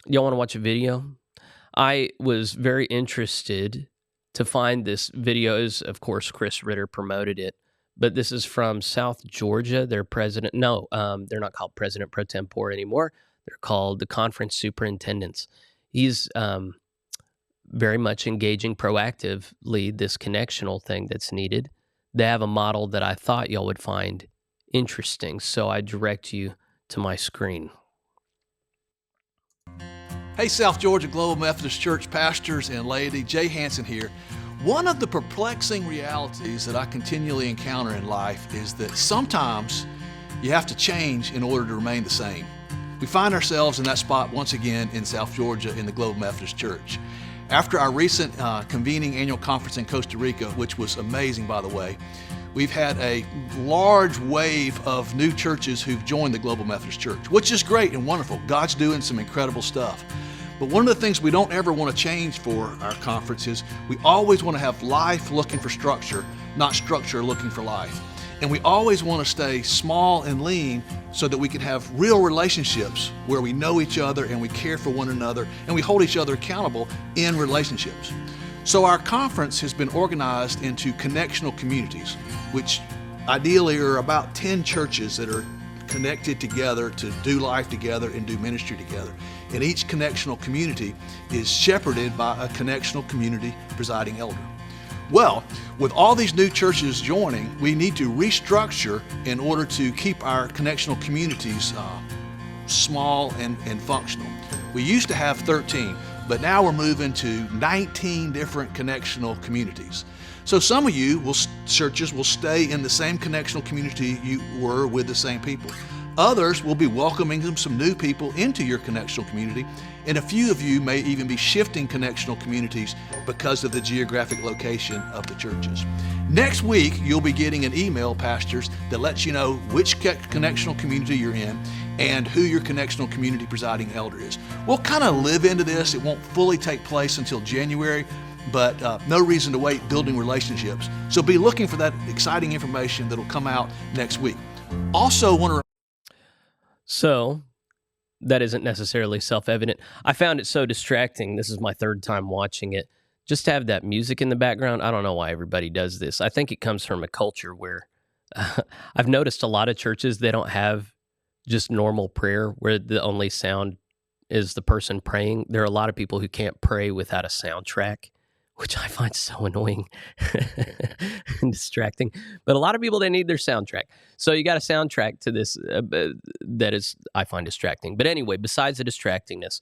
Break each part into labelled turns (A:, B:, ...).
A: Y'all want to watch a video? I was very interested to find this video. Is of course Chris Ritter promoted it, but this is from South Georgia. Their president, no, they're not called President Pro Tempore anymore. They're called the Conference Superintendents. He's very much engaging proactively this connectional thing that's needed. They have a model that I thought y'all would find interesting, so I direct you to my screen.
B: Hey, South Georgia Global Methodist Church pastors and laity, Jay Hansen here. One of the perplexing realities that I continually encounter in life is that sometimes you have to change in order to remain the same. We find ourselves in that spot once again in South Georgia in the Global Methodist Church. After our recent convening annual conference in Costa Rica, which was amazing by the way, we've had a large wave of new churches who've joined the Global Methodist Church, which is great and wonderful. God's doing some incredible stuff. But one of the things we don't ever want to change for our conference is we always want to have life looking for structure, not structure looking for life. And we always want to stay small and lean so that we can have real relationships where we know each other and we care for one another and we hold each other accountable in relationships. So our conference has been organized into connectional communities, which ideally are about 10 churches that are connected together to do life together and do ministry together. And each connectional community is shepherded by a connectional community presiding elder. Well, with all these new churches joining, we need to restructure in order to keep our connectional communities small and functional. We used to have 13, but now we're moving to 19 different connectional communities. So some of you churches will stay in the same connectional community you were with the same people. Others will be welcoming some new people into your connectional community, and a few of you may even be shifting connectional communities because of the geographic location of the churches. Next week, you'll be getting an email, pastors, that lets you know which connectional community you're in and who your connectional community presiding elder is. We'll kind of live into this. It won't fully take place until January, but no reason to wait building relationships. So be looking for that exciting information that'll come out next week. Also want to
A: So that isn't necessarily self-evident. I found it so distracting. This is my third time watching it. Just to have that music in the background. I don't know why everybody does this. I think it comes from a culture where I've noticed a lot of churches, they don't have just normal prayer where the only sound is the person praying. There are a lot of people who can't pray without a soundtrack, which I find so annoying and distracting. But a lot of people, they need their soundtrack. So you got a soundtrack to this that is, I find distracting. But anyway, besides the distractingness,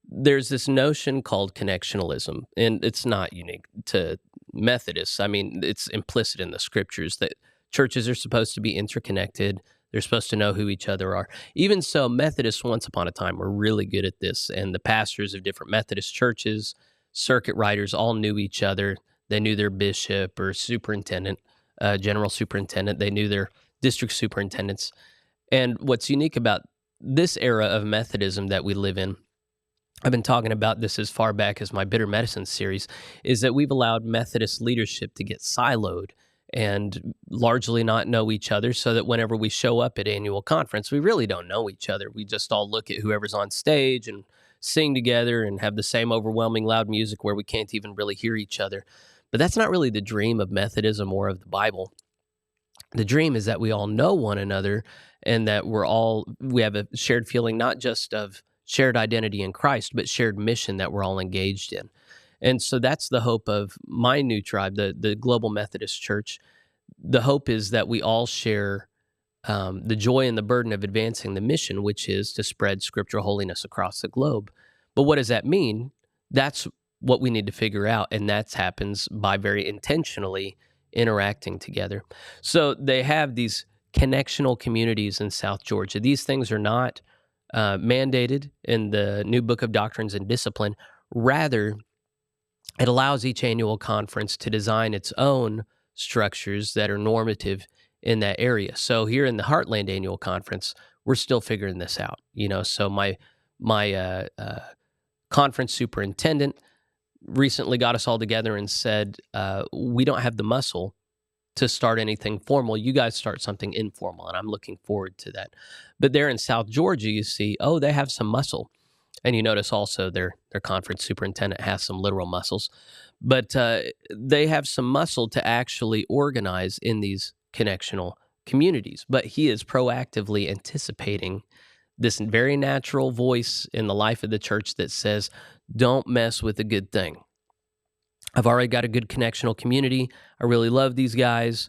A: there's this notion called connectionalism, and it's not unique to Methodists. I mean, it's implicit in the scriptures that churches are supposed to be interconnected. They're supposed to know who each other are. Even so, Methodists once upon a time were really good at this, and the pastors of different Methodist churches, circuit riders, all knew each other. They knew their bishop or superintendent, general superintendent. They knew their district superintendents. And what's unique about this era of Methodism that we live in, I've been talking about this as far back as my Bitter Medicine series, is that we've allowed Methodist leadership to get siloed and largely not know each other, so that whenever we show up at annual conference, we really don't know each other. We just all look at whoever's on stage and sing together and have the same overwhelming loud music where we can't even really hear each other. But that's not really the dream of Methodism or of the Bible. The dream is that we all know one another and that we have a shared feeling, not just of shared identity in Christ, but shared mission that we're all engaged in. And so that's the hope of my new tribe, the Global Methodist Church. The hope is that we all share the joy and the burden of advancing the mission, which is to spread scriptural holiness across the globe. But what does that mean? That's what we need to figure out, and that happens by very intentionally interacting together. So they have these connectional communities in South Georgia. These things are not mandated in the New Book of Doctrines and Discipline. Rather, it allows each annual conference to design its own structures that are normative in that area. So here in the Heartland Annual Conference, we're still figuring this out. So my conference superintendent recently got us all together and said, we don't have the muscle to start anything formal. You guys start something informal, and I'm looking forward to that. But there in South Georgia, you see, they have some muscle. And you notice also their conference superintendent has some literal muscles, but they have some muscle to actually organize in these connectional communities. But he is proactively anticipating this very natural voice in the life of the church that says, don't mess with a good thing. I've already got a good connectional community. I really love these guys.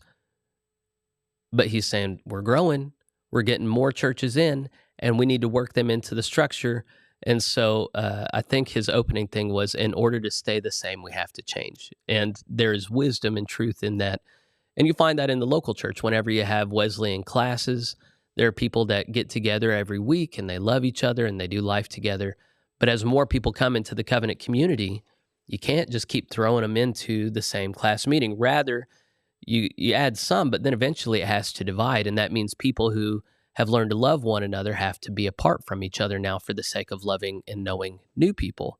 A: But he's saying, we're growing, we're getting more churches in, and we need to work them into the structure. And so I think his opening thing was, in order to stay the same, we have to change. And there is wisdom and truth in that. And you find that in the local church. Whenever you have Wesleyan classes, there are people that get together every week and they love each other and they do life together. But as more people come into the covenant community, you can't just keep throwing them into the same class meeting. Rather, you add some, but then eventually it has to divide. And that means people who have learned to love one another have to be apart from each other now for the sake of loving and knowing new people.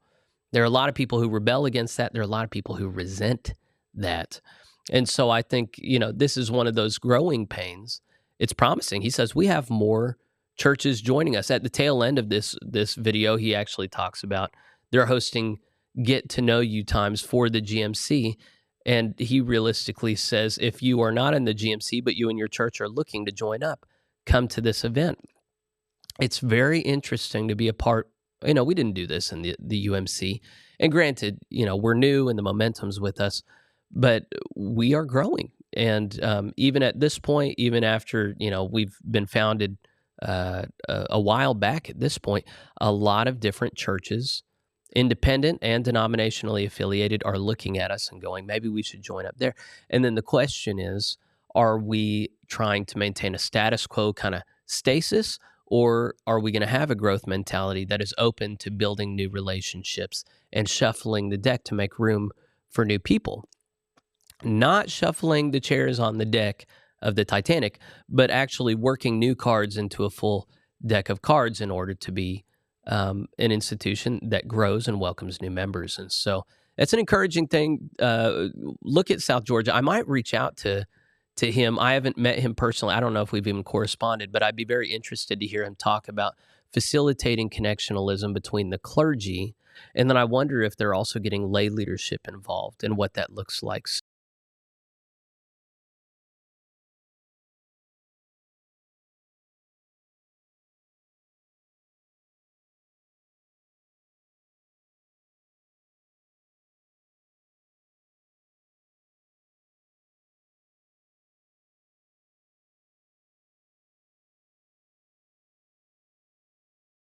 A: There are a lot of people who rebel against that. There are a lot of people who resent that. And so I think, this is one of those growing pains. It's promising. He says we have more churches joining us. At the tail end of this video, he actually talks about they're hosting get to know you times for the GMC. And he realistically says, if you are not in the GMC, but you and your church are looking to join up, come to this event. It's very interesting to be a part. We didn't do this in the UMC. And granted, we're new and the momentum's with us, but we are growing. And even at this point, even after, we've been founded a while back at this point, a lot of different churches, independent and denominationally affiliated, are looking at us and going, maybe we should join up there. And then the question is, are we trying to maintain a status quo kind of stasis, or are we going to have a growth mentality that is open to building new relationships and shuffling the deck to make room for new people? Not shuffling the chairs on the deck of the Titanic, but actually working new cards into a full deck of cards in order to be an institution that grows and welcomes new members. And so it's an encouraging thing. Look at South Georgia. I might reach out to him. I haven't met him personally. I don't know if we've even corresponded, but I'd be very interested to hear him talk about facilitating connectionalism between the clergy. And then I wonder if they're also getting lay leadership involved and what that looks like.